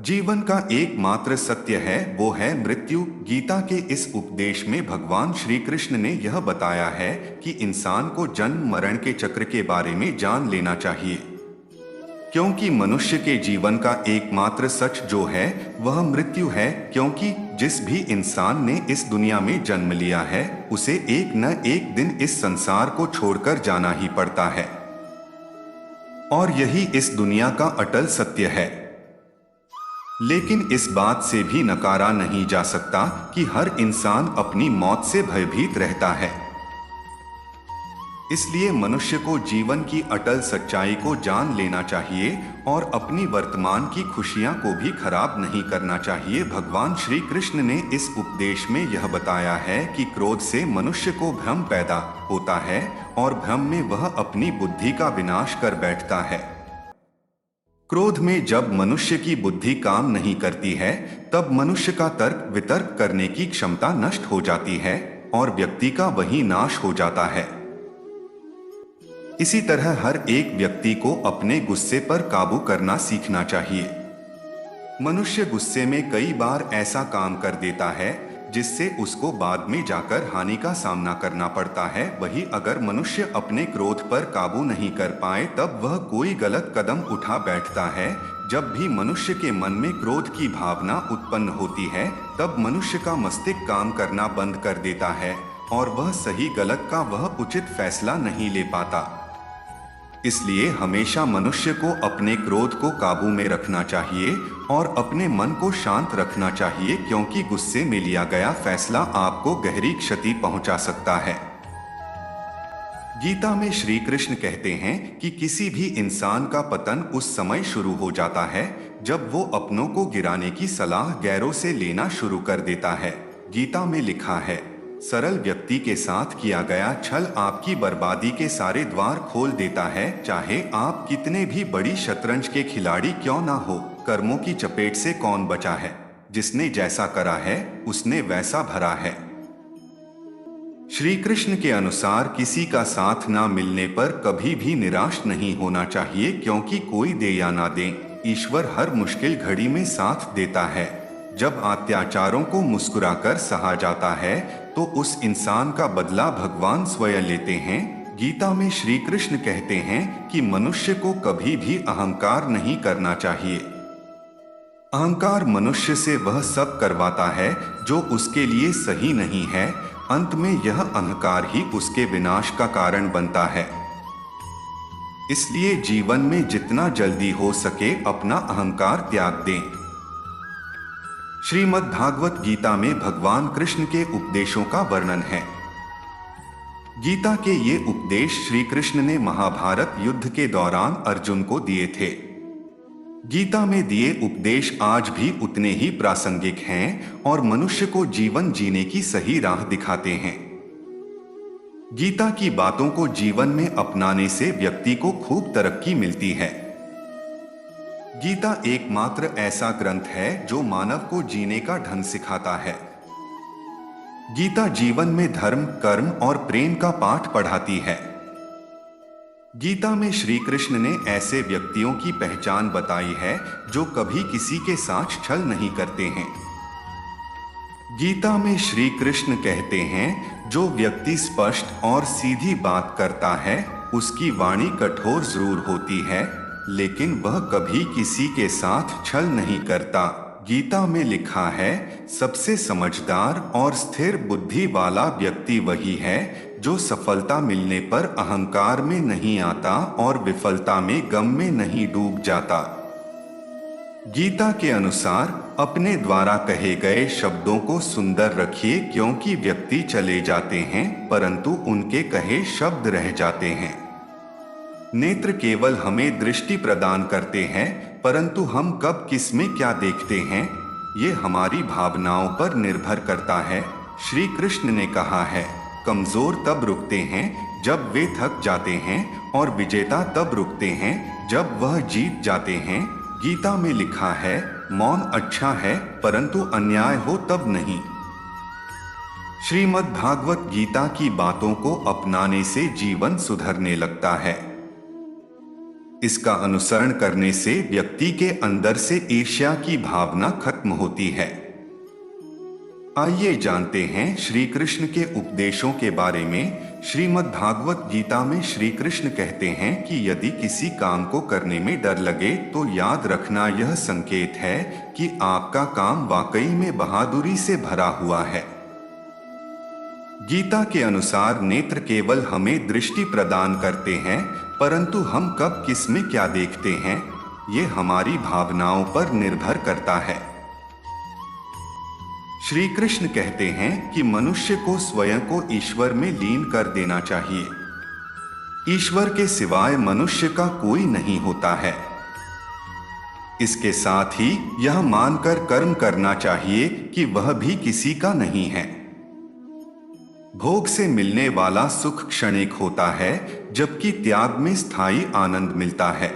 जीवन का एकमात्र सत्य है वो है मृत्यु। गीता के इस उपदेश में भगवान श्री कृष्ण ने यह बताया है कि इंसान को जन्म मरण के चक्र के बारे में जान लेना चाहिए, क्योंकि मनुष्य के जीवन का एकमात्र सच जो है वह मृत्यु है। क्योंकि जिस भी इंसान ने इस दुनिया में जन्म लिया है उसे एक न एक दिन इस संसार को छोड़कर जाना ही पड़ता है, और यही इस दुनिया का अटल सत्य है। लेकिन इस बात से भी नकारा नहीं जा सकता कि हर इंसान अपनी मौत से भयभीत रहता है। इसलिए मनुष्य को जीवन की अटल सच्चाई को जान लेना चाहिए और अपनी वर्तमान की खुशियां को भी खराब नहीं करना चाहिए। भगवान श्री कृष्ण ने इस उपदेश में यह बताया है कि क्रोध से मनुष्य को भ्रम पैदा होता है और भ्रम में वह अपनी बुद्धि का विनाश कर बैठता है। क्रोध में जब मनुष्य की बुद्धि काम नहीं करती है तब मनुष्य का तर्क वितर्क करने की क्षमता नष्ट हो जाती है और व्यक्ति का वही नाश हो जाता है। इसी तरह हर एक व्यक्ति को अपने गुस्से पर काबू करना सीखना चाहिए। मनुष्य गुस्से में कई बार ऐसा काम कर देता है जिससे उसको बाद में जाकर हानि का सामना करना पड़ता है। वही अगर मनुष्य अपने क्रोध पर काबू नहीं कर पाए तब वह कोई गलत कदम उठा बैठता है। जब भी मनुष्य के मन में क्रोध की भावना उत्पन्न होती है तब मनुष्य का मस्तिष्क काम करना बंद कर देता है और वह सही गलत का वह उचित फैसला नहीं ले पाता। इसलिए हमेशा मनुष्य को अपने क्रोध को काबू में रखना चाहिए और अपने मन को शांत रखना चाहिए, क्योंकि गुस्से में लिया गया फैसला आपको गहरी क्षति पहुंचा सकता है। गीता में श्री कृष्ण कहते हैं कि किसी भी इंसान का पतन उस समय शुरू हो जाता है जब वो अपनों को गिराने की सलाह गैरों से लेना शुरू कर देता है। गीता में लिखा है, सरल व्यक्ति के साथ किया गया छल आपकी बर्बादी के सारे द्वार खोल देता है। चाहे आप कितने भी बड़ी शतरंज के खिलाड़ी क्यों ना हो, कर्मों की चपेट से कौन बचा है? जिसने जैसा करा है उसने वैसा भरा है। श्री कृष्ण के अनुसार किसी का साथ ना मिलने पर कभी भी निराश नहीं होना चाहिए, क्योंकि कोई दे या ना दे, ईश्वर हर मुश्किल घड़ी में साथ देता है। जब अत्याचारों को मुस्कुराकर सहा जाता है तो उस इंसान का बदला भगवान स्वयं लेते हैं। गीता में श्री कृष्ण कहते हैं कि मनुष्य को कभी भी अहंकार नहीं करना चाहिए। अहंकार मनुष्य से वह सब करवाता है जो उसके लिए सही नहीं है। अंत में यह अहंकार ही उसके विनाश का कारण बनता है। इसलिए जीवन में जितना जल्दी हो सके अपना अहंकार त्याग दें। श्रीमद् भागवत गीता में भगवान कृष्ण के उपदेशों का वर्णन है। गीता के ये उपदेश श्री कृष्ण ने महाभारत युद्ध के दौरान अर्जुन को दिए थे। गीता में दिए उपदेश आज भी उतने ही प्रासंगिक हैं और मनुष्य को जीवन जीने की सही राह दिखाते हैं। गीता की बातों को जीवन में अपनाने से व्यक्ति को खूब तरक्की मिलती है। गीता एकमात्र ऐसा ग्रंथ है जो मानव को जीने का ढंग सिखाता है। गीता जीवन में धर्म, कर्म और प्रेम का पाठ पढ़ाती है। गीता में श्री कृष्ण ने ऐसे व्यक्तियों की पहचान बताई है जो कभी किसी के साथ छल नहीं करते हैं। गीता में श्री कृष्ण कहते हैं, जो व्यक्ति स्पष्ट और सीधी बात करता है उसकी वाणी कठोर जरूर होती है, लेकिन वह कभी किसी के साथ छल नहीं करता। गीता में लिखा है, सबसे समझदार और स्थिर बुद्धि वाला व्यक्ति वही है जो सफलता मिलने पर अहंकार में नहीं आता और विफलता में गम में नहीं डूब जाता। गीता के अनुसार अपने द्वारा कहे गए शब्दों को सुंदर रखिए, क्योंकि व्यक्ति चले जाते हैं परंतु उनके कहे शब्द रह जाते हैं। नेत्र केवल हमें दृष्टि प्रदान करते हैं, परंतु हम कब किस में क्या देखते हैं ये हमारी भावनाओं पर निर्भर करता है। श्री कृष्ण ने कहा है, कमजोर तब रुकते हैं जब वे थक जाते हैं और विजेता तब रुकते हैं जब वह जीत जाते हैं। गीता में लिखा है, मौन अच्छा है परंतु अन्याय हो तब नहीं। श्रीमद् भागवत गीता की बातों को अपनाने से जीवन सुधरने लगता है। इसका अनुसरण करने से व्यक्ति के अंदर से ईर्ष्या की भावना खत्म होती है। आइए जानते हैं श्री कृष्ण के उपदेशों के बारे में। श्रीमद् भागवत गीता में श्री कृष्ण कहते हैं कि यदि किसी काम को करने में डर लगे तो याद रखना यह संकेत है कि आपका काम वाकई में बहादुरी से भरा हुआ है। गीता के अनुसार नेत्र केवल हमें दृष्टि प्रदान करते हैं, परंतु हम कब किस में क्या देखते हैं, ये हमारी भावनाओं पर निर्भर करता है। श्री कृष्ण कहते हैं कि मनुष्य को स्वयं को ईश्वर में लीन कर देना चाहिए। ईश्वर के सिवाय मनुष्य का कोई नहीं होता है। इसके साथ ही यह मानकर कर्म करना चाहिए कि वह भी किसी का नहीं है। भोग से मिलने वाला सुख क्षणिक होता है, जबकि त्याग में स्थायी आनंद मिलता है।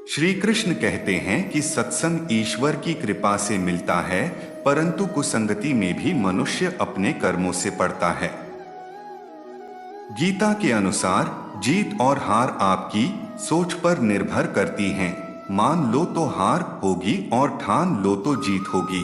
श्री कृष्ण कहते हैं कि सत्संग ईश्वर की कृपा से मिलता है, परंतु कुसंगति में भी मनुष्य अपने कर्मों से पड़ता है। गीता के अनुसार जीत और हार आपकी सोच पर निर्भर करती हैं। मान लो तो हार होगी और ठान लो तो जीत होगी।